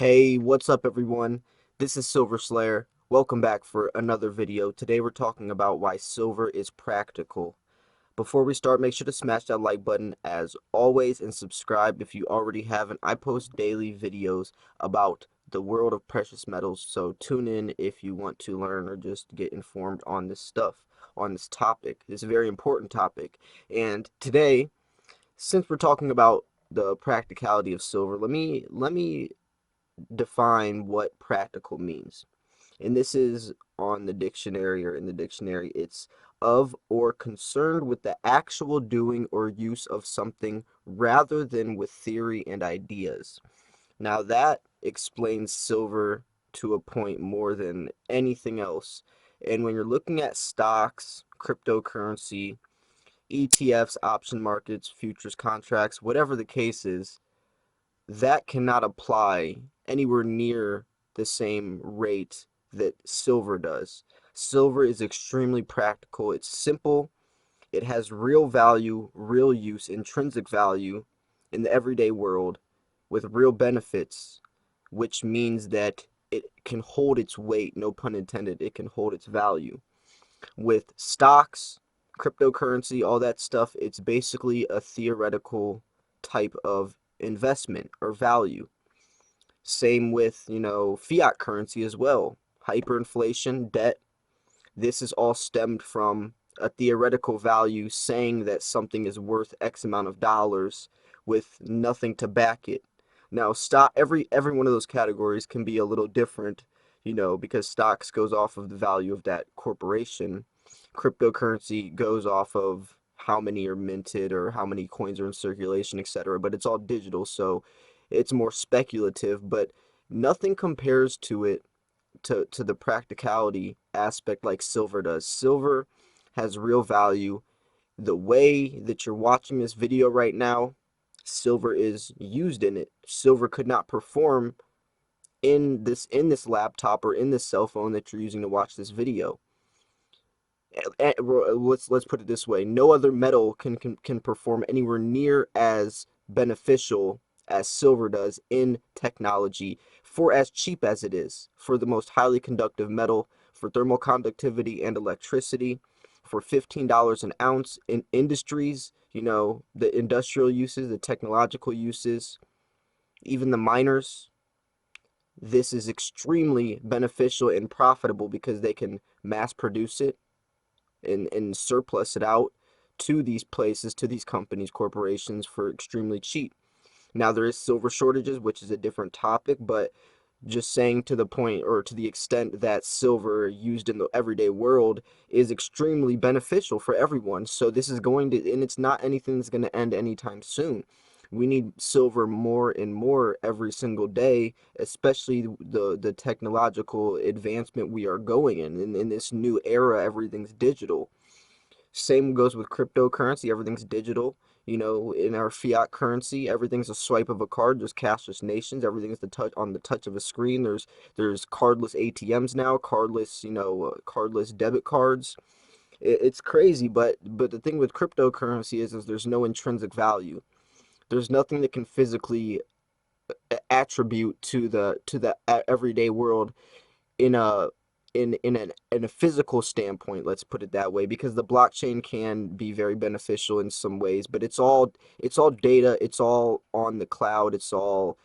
Hey, what's up everyone? This is Silver Slayer. Welcome back for another video. Today we're talking about why silver is practical. Before we start, make sure to smash that like button as always and subscribe if you already haven't. I post daily videos about the world of precious metals, so tune in if you want to learn or just get informed on this stuff, on this topic. It's a very important topic. And today, since we're talking about the practicality of silver, let me define what practical means. And this is on the dictionary, or in the dictionary, it's of or concerned with the actual doing or use of something rather than with theory and ideas. Now that explains silver to a point more than anything else. And when you're looking at stocks, cryptocurrency, ETFs, option markets, futures contracts, whatever the case is, that cannot apply anywhere near the same rate that silver does. Silver is extremely practical. It's simple. It has real value, real use, intrinsic value in the everyday world with real benefits, which means that it can hold its weight, no pun intended, it can hold its value. With stocks, cryptocurrency, all that stuff, it's basically a theoretical type of investment or value. Same with, fiat currency as well. Hyperinflation, debt, this is all stemmed from a theoretical value saying that something is worth X amount of dollars with nothing to back it. Now, stock every one of those categories can be a little different, because stocks goes off of the value of that corporation. Cryptocurrency goes off of how many are minted or how many coins are in circulation, etc. But it's all digital, so it's more speculative, but nothing compares to it to the practicality aspect like silver does. Silver has real value. The way that you're watching this video right now, silver is used in it. Silver could not perform in this laptop or in this cell phone that you're using to watch this video. Let's put it this way: no other metal can perform anywhere near as beneficial as silver does in technology for as cheap as it is, for the most highly conductive metal, for thermal conductivity and electricity, for $15 an ounce in industries, the industrial uses, the technological uses, even the miners. This is extremely beneficial and profitable because they can mass produce it and surplus it out to these places, to these companies, corporations for extremely cheap. Now there is silver shortages, which is a different topic, but just saying to the point or to the extent that silver used in the everyday world is extremely beneficial for everyone. So this is going to, and it's not anything that's going to end anytime soon. We need silver more and more every single day, especially the technological advancement we are going in this new era. Everything's digital. Same goes with cryptocurrency. Everything's digital. In our fiat currency, everything's a swipe of a card. There's cashless nations. Everything's on the touch of a screen. There's cardless ATMs now, cardless debit cards. It's crazy, but the thing with cryptocurrency is there's no intrinsic value. There's nothing that can physically attribute to the everyday world in a in a physical standpoint, let's put it that way, because the blockchain can be very beneficial in some ways, but it's all data, it's all on the cloud, it's all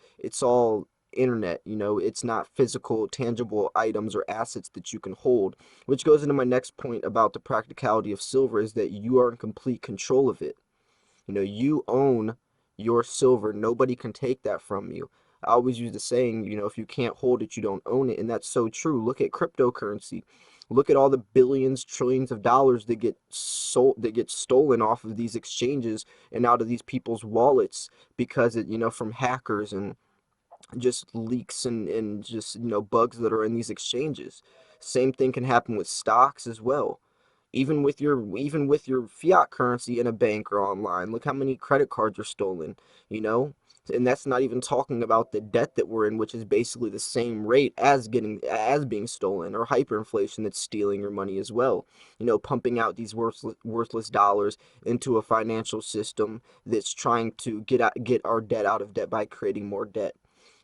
internet. It's not physical tangible items or assets that you can hold, which goes into my next point about the practicality of silver, is that you are in complete control of it. You own your silver. Nobody can take that from you. I always use the saying, if you can't hold it, you don't own it. And that's so true. Look at cryptocurrency. Look at all the billions, trillions of dollars that get stolen off of these exchanges and out of these people's wallets because from hackers and just leaks and just, bugs that are in these exchanges. Same thing can happen with stocks as well. Even with your fiat currency in a bank or online, look how many credit cards are stolen, you know? And that's not even talking about the debt that we're in, which is basically the same rate as being stolen, or hyperinflation that's stealing your money as well. Pumping out these worthless dollars into a financial system that's trying to get our debt out of debt by creating more debt.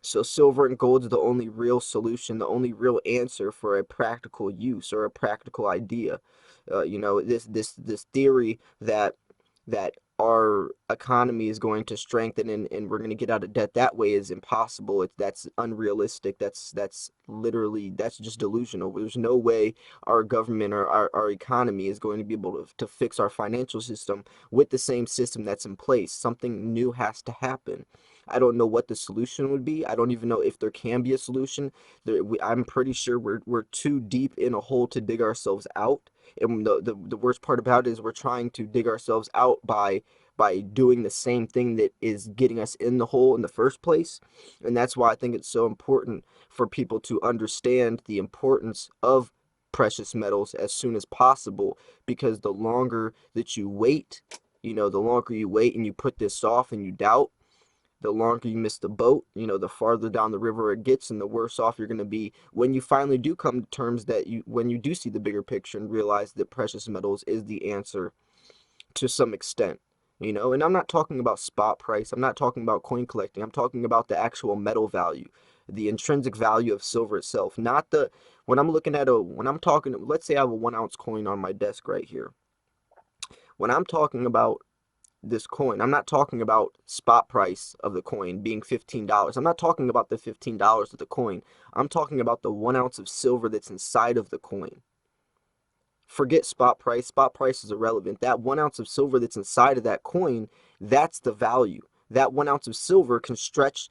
So silver and gold is the only real solution, the only real answer for a practical use or a practical idea. This theory that our economy is going to strengthen and we're going to get out of debt that way is impossible. That's unrealistic. That's literally that's just delusional. There's no way our government or our economy is going to be able to fix our financial system with the same system that's in place. Something new has to happen. I don't know what the solution would be. I don't even know if there can be a solution. I'm pretty sure we're too deep in a hole to dig ourselves out. And the worst part about it is we're trying to dig ourselves out by doing the same thing that is getting us in the hole in the first place. And that's why I think it's so important for people to understand the importance of precious metals as soon as possible, because the longer that you wait, the longer you wait and you put this off and you doubt, the longer you miss the boat, the farther down the river it gets and the worse off you're going to be when you finally do come to terms that when you do see the bigger picture and realize that precious metals is the answer to some extent. And I'm not talking about spot price. I'm not talking about coin collecting. I'm talking about the actual metal value, the intrinsic value of silver itself, not the, when I'm talking, let's say I have a 1 ounce coin on my desk right here. When I'm talking about this coin, I'm not talking about spot price of the coin being $15. I'm not talking about the $15 of the coin. I'm talking about the 1 ounce of silver that's inside of the coin. Forget spot price. Spot price is irrelevant. That 1 ounce of silver that's inside of that coin, that's the value. That 1 ounce of silver can stretch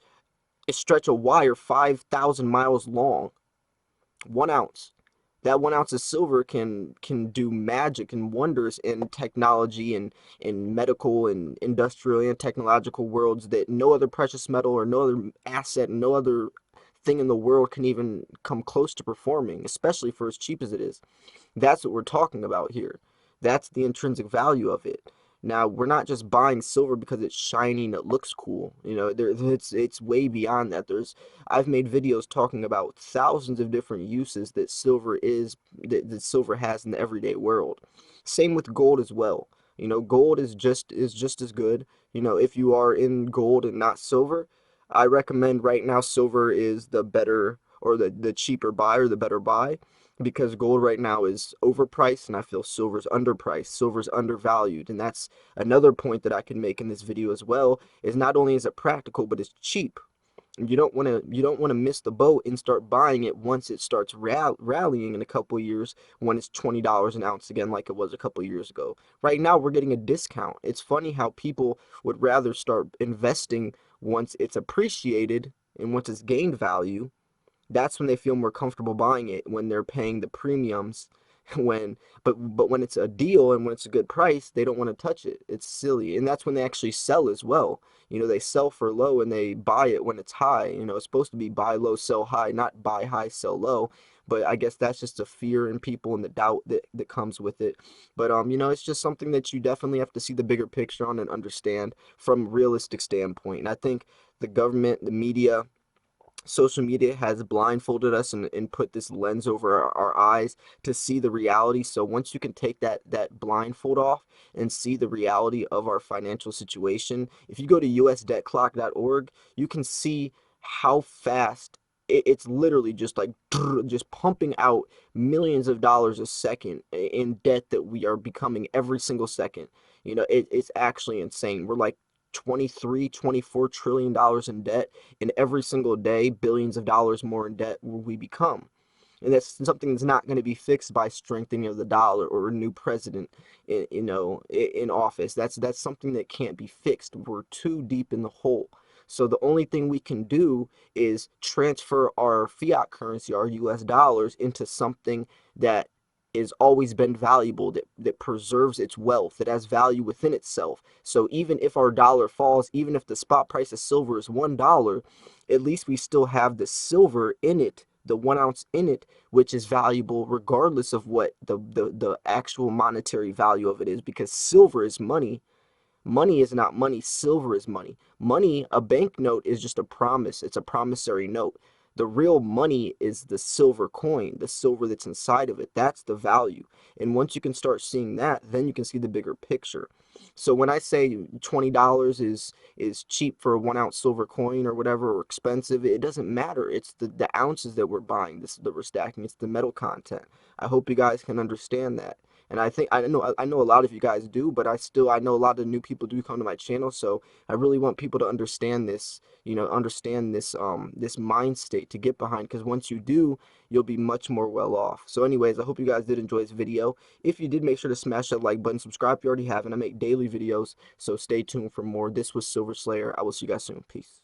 a wire 5,000 miles long. 1 ounce. That 1 ounce of silver can do magic and wonders in technology and in medical and industrial and technological worlds that no other precious metal or no other asset, no other thing in the world can even come close to performing, especially for as cheap as it is. That's what we're talking about here. That's the intrinsic value of it. Now, we're not just buying silver because it's shiny and it looks cool. It's way beyond that. I've made videos talking about thousands of different uses that silver has in the everyday world. Same with gold as well. Gold is just as good. If you are in gold and not silver, I recommend right now silver is the better or the cheaper buy or the better buy, because gold right now is overpriced and I feel silver's underpriced, silver's undervalued. And that's another point that I can make in this video as well, is not only is it practical, but it's cheap. You don't want to miss the boat and start buying it once it starts rallying in a couple of years, when it's $20 an ounce again like it was a couple of years ago. Right now we're getting a discount. It's funny how people would rather start investing once it's appreciated and once it's gained value. That's when they feel more comfortable buying it, when they're paying the premiums. But when it's a deal and when it's a good price, they don't want to touch it. It's silly. And that's when they actually sell as well. They sell for low and they buy it when it's high. It's supposed to be buy low, sell high, not buy high, sell low. But I guess that's just a fear in people and the doubt that comes with it. But it's just something that you definitely have to see the bigger picture on and understand from a realistic standpoint. And I think the government, the media, social media has blindfolded us and put this lens over our eyes to see the reality. So once you can take that blindfold off and see the reality of our financial situation, if you go to usdebtclock.org, you can see how fast it's literally just like just pumping out millions of dollars a second in debt that we are becoming every single second. It's actually insane. We're like 23, 24 trillion dollars in debt, and every single day billions of dollars more in debt will we become. And that's something that's not going to be fixed by strengthening of the dollar or a new president in office. That's something that can't be fixed. We're too deep in the hole. So the only thing we can do is transfer our fiat currency, our US dollars, into something that is always been valuable, that preserves its wealth, that has value within itself. So even if our dollar falls, even if the spot price of silver is $1, at least we still have the silver in it, the 1 ounce in it, which is valuable regardless of what the actual monetary value of it is, because silver is money. Money is not money, silver is money. Money, a banknote, is just a promise. It's a promissory note. The real money is the silver coin, the silver that's inside of it. That's the value. And once you can start seeing that, then you can see the bigger picture. So when I say $20 is cheap for a 1 ounce silver coin or whatever, or expensive, it doesn't matter. It's the ounces that we're buying, this that we're stacking. It's the metal content. I hope you guys can understand that. And I know a lot of you guys do, but I know a lot of new people do come to my channel, so I really want people to understand this, understand this mind state to get behind, because once you do, you'll be much more well off. So anyways, I hope you guys did enjoy this video. If you did, make sure to smash that like button, subscribe if you already haven't. I make daily videos, so stay tuned for more. This was Silver Slayer. I will see you guys soon. Peace.